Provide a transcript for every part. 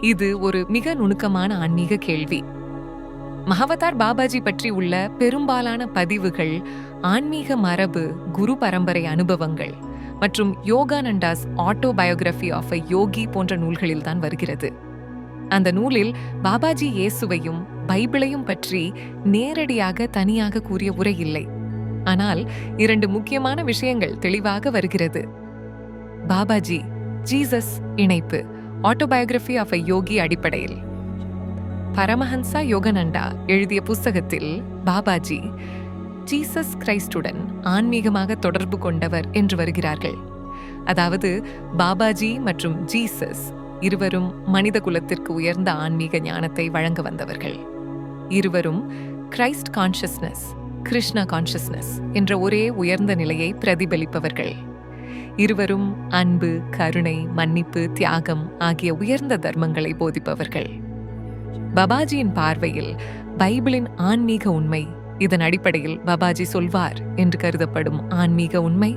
இது ஒரு மிக நுணுக்கமான ஆன்மீக கேள்வி. மகாவதார் பாபாஜி பற்றி உள்ள பெரும்பாலான பதிவுகள் ஆன்மீக மரபு, குரு பரம்பரை அனுபவங்கள் மற்றும் யோகானண்டாஸ் ஆட்டோபயோகிராஃபி ஆஃப் அ யோகி போன்ற நூல்களில்தான் வருகிறது. அந்த நூலில் பாபாஜி இயேசுவையும் பைபிளையும் பற்றி நேரடியாக தனியாக கூறிய உரை இல்லை. ஆனால் 2 முக்கியமான விஷயங்கள் தெளிவாக வருகிறது. பாபாஜி ஜீசஸ் இணைப்பு ஆட்டோபயோகிராஃபி ஆஃப் அ யோகி அடிப்படையில். பரமஹன்சா யோகானண்டா எழுதிய புஸ்தகத்தில் பாபாஜி ஜீசஸ் கிரைஸ்டுடன் ஆன்மீகமாக தொடர்பு கொண்டவர் என்று வருகிறார்கள். அதாவது பாபாஜி மற்றும் ஜீசஸ் இருவரும் மனித குலத்திற்கு உயர்ந்த ஆன்மீக ஞானத்தை வழங்க வந்தவர்கள். இருவரும் கிரைஸ்ட் கான்ஷியஸ்னஸ், கிருஷ்ணா கான்ஷியஸ்னஸ் என்ற ஒரே உயர்ந்த நிலையை பிரதிபலிப்பவர்கள். இருவரும் அன்பு, கருணை, மன்னிப்பு, தியாகம் ஆகிய உயர்ந்த தர்மங்களை போதிப்பவர்கள். பாபாஜியின் பார்வையில் பைபிளின் ஆன்மீக உண்மை, இதன் அடிப்படையில் பாபாஜி சொல்வார் என்று கருதப்படும் ஆன்மீக உண்மை,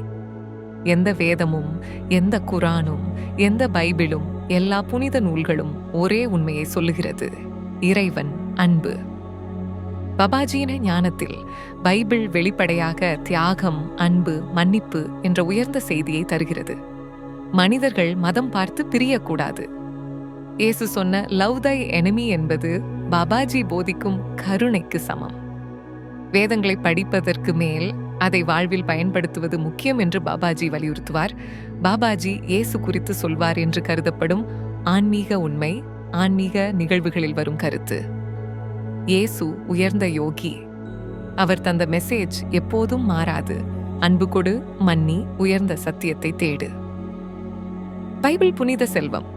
எந்த வேதமும், எந்த குரானும், எந்த பைபிளும், எல்லா புனித நூல்களும் ஒரே உண்மையை சொல்லுகிறது: இறைவன் அன்பு. பாபாஜியின் ஞானத்தில் பைபிள் வெளிப்படையாக தியாகம், அன்பு, மன்னிப்பு என்ற உயர்ந்த செய்தியை தருகிறது. மனிதர்கள் மதம் பார்த்து பிரியக்கூடாது. இயேசு சொன்ன லவ் தை எனிமி என்பது பாபாஜி போதிக்கும் கருணைக்கு சமம். வேதங்களை படிப்பதற்கு மேல் அதை வாழ்வில் பயன்படுத்துவது முக்கியம் என்று பாபாஜி வலியுறுத்துவார். பாபாஜி இயேசு குறித்து சொல்வார் என்று கருதப்படும் ஆன்மீக உண்மை, ஆன்மீக நிகழ்வுகளில் வரும் கருத்து: இயேசு உயர்ந்த யோகி. அவர் தந்த மெசேஜ் எப்போதும் மாறாது: அன்பு கொடு, மன்னி, உயர்ந்த சத்தியத்தை தேடு. பைபிள் புனித செல்வம்.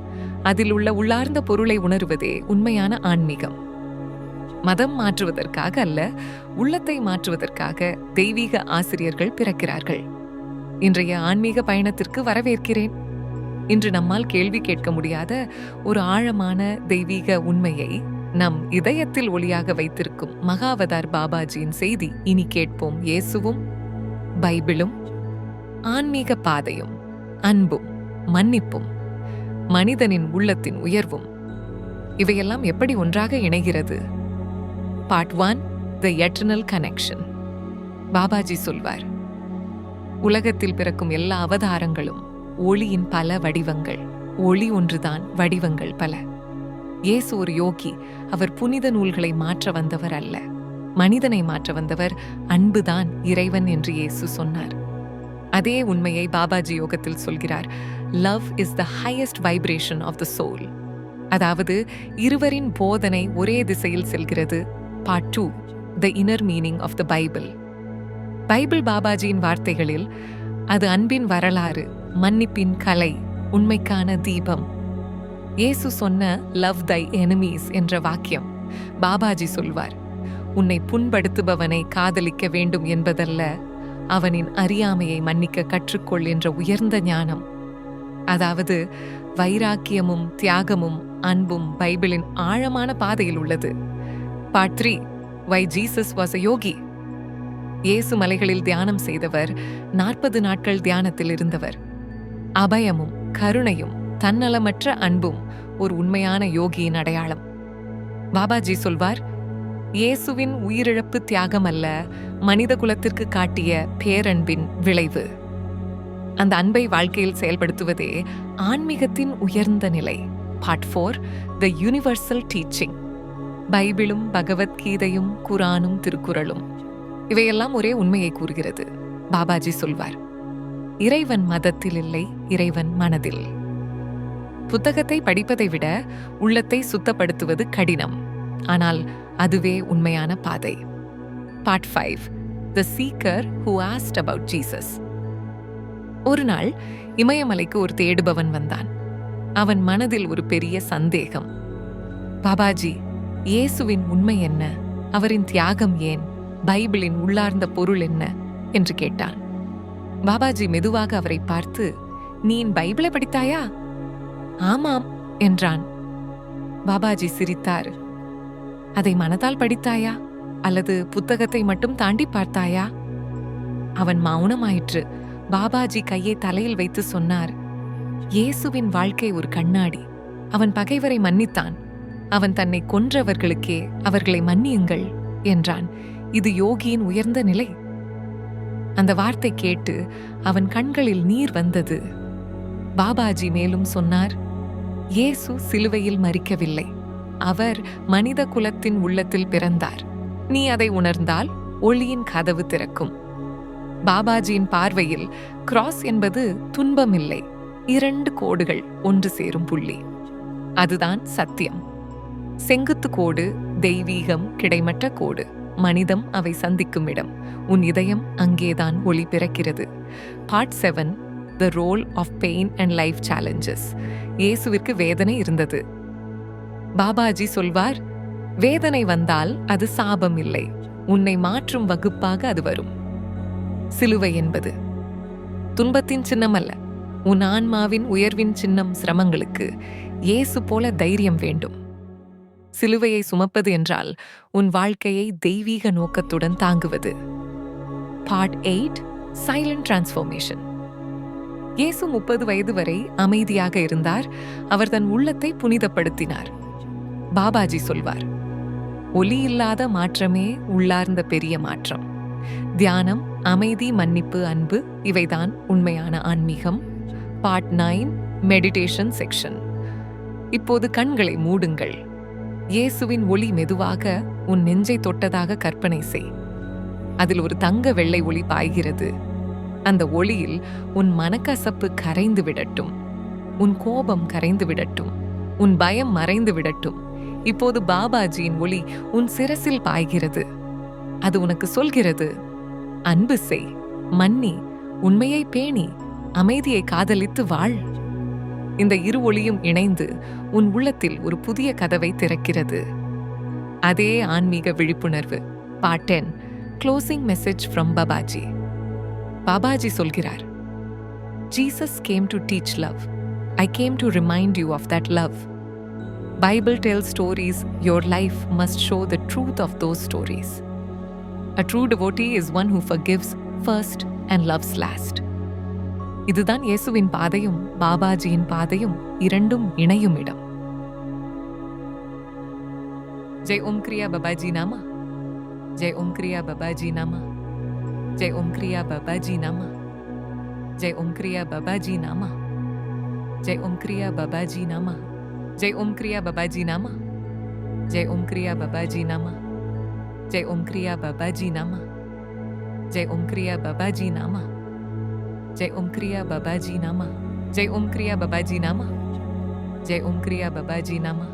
அதில் உள்ள உள்ளார்ந்த பொருளை உணருவதே உண்மையான ஆன்மீகம். மதம் மாற்றுவதற்காக அல்ல, உள்ளத்தை மாற்றுவதற்காக தெய்வீக ஆசிரியர்கள் பிறக்கிறார்கள். இன்றைய ஆன்மீக பயணத்திற்கு வரவேற்கிறேன். இன்று நம்மால் கேள்வி கேட்க முடியாத ஒரு ஆழமான தெய்வீக உண்மையை நம் இதயத்தில் ஒளியாக வைத்திருக்கும் மகாவதார் பாபாஜியின் செய்தி இனி கேட்போம். இயேசுவும் பைபிளும், ஆன்மீக பாதையும், அன்பும், மன்னிப்பும், மனிதனின் உள்ளத்தின் உயர்வும், இவையெல்லாம் எப்படி ஒன்றாக இணைகிறது? பார்ட் 1, தி எட்டர்னல் கனெக்ஷன். பாபாஜி சொல்வார், உலகத்தில் பிறக்கும் எல்லா அவதாரங்களும் ஒளியின் பல வடிவங்கள். ஒளி ஒன்றுதான், வடிவங்கள் பல. இயேசு ஒரு யோகி. அவர் புனித நூல்களை மாற்ற வந்தவர் அல்ல, மனிதனை மாற்ற வந்தவர். அன்புதான் இறைவன் என்று இயேசு சொன்னார். அதே உண்மையை பாபாஜி யோகத்தில் சொல்கிறார்: love is the highest vibration of the soul. அதாவது இருவரின் போதனை ஒரே திசையில் செல்கிறது. Part 2, the inner meaning of the Bible. Bible பாபாஜியின் வார்த்தைகளில் அது அன்பின் வரலாறு, மன்னிப்பின் கலை, உண்மைக்கான தீபம். இயேசு சொன்ன லவ் தை எனிமீஸ் என்ற வாக்கியம் பாபாஜி சொல்வார்: உன்னை புண்படுத்துபவனை காதலிக்க வேண்டும் என்பதல்ல, அவனின் அறியாமையை மன்னிக்க கற்றுக்கொள் என்ற உயர்ந்த ஞானம். அதாவது வைராக்கியமும் தியாகமும் அன்பும் பைபிளின் ஆழமான பாதையில் உள்ளது. Part 3, why Jesus was a yogi. இயேசு மலைகளில் தியானம் செய்தவர், 40 நாட்கள் தியானத்தில் இருந்தவர். அபயமும் கருணையும் தன்னலமற்ற அன்பும் ஒரு உண்மையான யோகியின் அடையாளம். பாபாஜி சொல்வார், இயேசுவின் உயிரிழப்பு தியாகம் அல்ல, மனித குலத்திற்கு காட்டிய பேரன்பின் விளைவு. அந்த அன்பை வாழ்க்கையில் செயல்படுத்துவதே ஆன்மீகத்தின் உயர்ந்த நிலை. Part 4, the universal teaching. பைபிளும் பகவத்கீதையும் குரானும் திருக்குறளும் இவையெல்லாம் ஒரே உண்மையை கூறுகிறது. பாபாஜி சொல்வார், இறைவன் மதத்தில் இல்லை, இறைவன் மனதில். புத்தகத்தை படிப்பதை விட உள்ளத்தை சுத்தப்படுத்துவது கடினம், ஆனால் அதுவே உண்மையான பாதை. Part 5, the seeker who asked about Jesus. ஒரு நாள் இமயமலைக்கு ஒரு தேடுபவன் வந்தான். அவன் மனதில் ஒரு பெரிய சந்தேகம். பாபாஜி, இயேசுவின் உண்மை என்ன? அவரின் தியாகம் ஏன்? பைபிளின் உள்ளார்ந்த பொருள் என்ன என்று கேட்டான். பாபாஜி மெதுவாக அவரை பார்த்து, நீ பைபிளை படித்தாயா? ஆமாம் என்றான். பாபாஜி சிரித்தார். அதை மனதால் படித்தாயா அல்லது புத்தகத்தை மட்டும் தாண்டி பார்த்தாயா? அவன் மௌனமாயிற்று. பாபாஜி கையை தலையில் வைத்து சொன்னார், இயேசுவின் வாழ்க்கை ஒரு கண்ணாடி. அவன் பகைவரை மன்னித்தான். அவன் தன்னை கொன்றவர்களுக்கே அவர்களை மன்னியுங்கள் என்றான். இது யோகியின் உயர்ந்த நிலை. அந்த வார்த்தை கேட்டு அவன் கண்களில் நீர் வந்தது. பாபாஜி மேலும் சொன்னார், இயேசு சிலுவையில் மரிக்கவில்லை. அவர் மனித குலத்தின் உள்ளத்தில் பிறந்தார். நீ அதை உணர்ந்தால் ஒளியின் கதவு திறக்கும். பாபாஜியின் பார்வையில் கிராஸ் என்பது துன்பமில்லை, 2 கோடுகள் ஒன்று சேரும் புள்ளி. அதுதான் சத்தியம். செங்குத்து கோடு தெய்வீகம், கிடைமட்ட கோடு மனிதம், அவை சந்திக்கும் இடம். உன் இதயம் அங்கேதான் ஒளி பிறக்கிறது. Part 7, The Role of Pain and Life Challenges. இயேசுவிற்கு வேதனை இருந்தது. பாபாஜி சொல்வார், வேதனை வந்தால் அது சாபம் இல்லை, உன்னை மாற்றும் வகுப்பாக அது வரும். சிலுவை என்பது துன்பத்தின் சின்னம் அல்ல, உன் ஆன்மாவின் உயர்வின் சின்னம். சிரமங்களுக்கு இயேசு போல தைரியம் வேண்டும். சிலுவையை சுமப்பது என்றால் உன் வாழ்க்கையை தெய்வீக நோக்கத்துடன் தாங்குவது. Part 8, Silent Transformation. இயேசு 30 வயது வரை அமைதியாக இருந்தார். அவர் தன் உள்ளத்தை புனிதப்படுத்தினார். பாபாஜி சொல்வார், ஒலி இல்லாத மாற்றமே உள்ளார்ந்த பெரிய மாற்றம். தியானம், அமைதி, மன்னிப்பு, அன்பு, இவைதான் உண்மையான ஆன்மீகம். Part 9, meditation section. இப்போது கண்களை மூடுங்கள். இயேசுவின் ஒளி மெதுவாக உன் நெஞ்சை தொட்டதாக கற்பனை செய். அதில் ஒரு தங்க வெள்ளை ஒளி பாய்கிறது. அந்த ஒளியில் உன் மனக்கசப்பு கரைந்து விடட்டும், உன் கோபம் கரைந்து விடட்டும், உன் பயம் மறைந்து விடட்டும். இப்போது பாபாஜியின் ஒளி உன் சிரசில் பாய்கிறது. அது உனக்கு சொல்கிறது, அன்பு செய், மன்னி, உண்மையை பேணி, அமைதியை காதலித்து வாழ். இந்த இரு ஒளியும் இணைந்து உன் உள்ளத்தில் ஒரு புதிய கதவை திறக்கிறது. அதே ஆன்மீக விழிப்புணர்வு. Part 10, Closing Message from Babaji. Babaji சொல்கிறார், Jesus came to teach love. I came to remind you of that love. Bible tells stories. Your life must show the truth of those stories. A true devotee is one who forgives first and loves last. இதுதான் இயேசுவின் பாதையும் பாபாஜியின் பாதையும் இரண்டும் இணையும் இடம். ஜெய் ஓம் கிரியா பாபாஜி நாமா. ஜெய் ஓம் கிரியா பாபாஜி நாமா. ஜெய் ஓம் கிரியா பாபாஜி நாமா. ஜெய் ஓம் கிரியா பாபாஜி நாமா. ஜெய் ஓம் கிரியா பாபாஜி நாமா. ஜெய் ஓம் கிரியா பாபாஜி நாமா. ஜெய் ஓம் கிரியா பாபாஜி நாமா. ஜெய் ஓம் கிரியா பாபாஜி நாமா. ஜெய் ஓம் கிரியா பாபாஜி நாமா. ஜெய் ஓம் கிரியா பாபாஜி நாமா. ஜெய் ஓம் கிரியா பாபாஜி நாமா. ஜெய் ஓம் கிரியா பாபாஜி நாமா.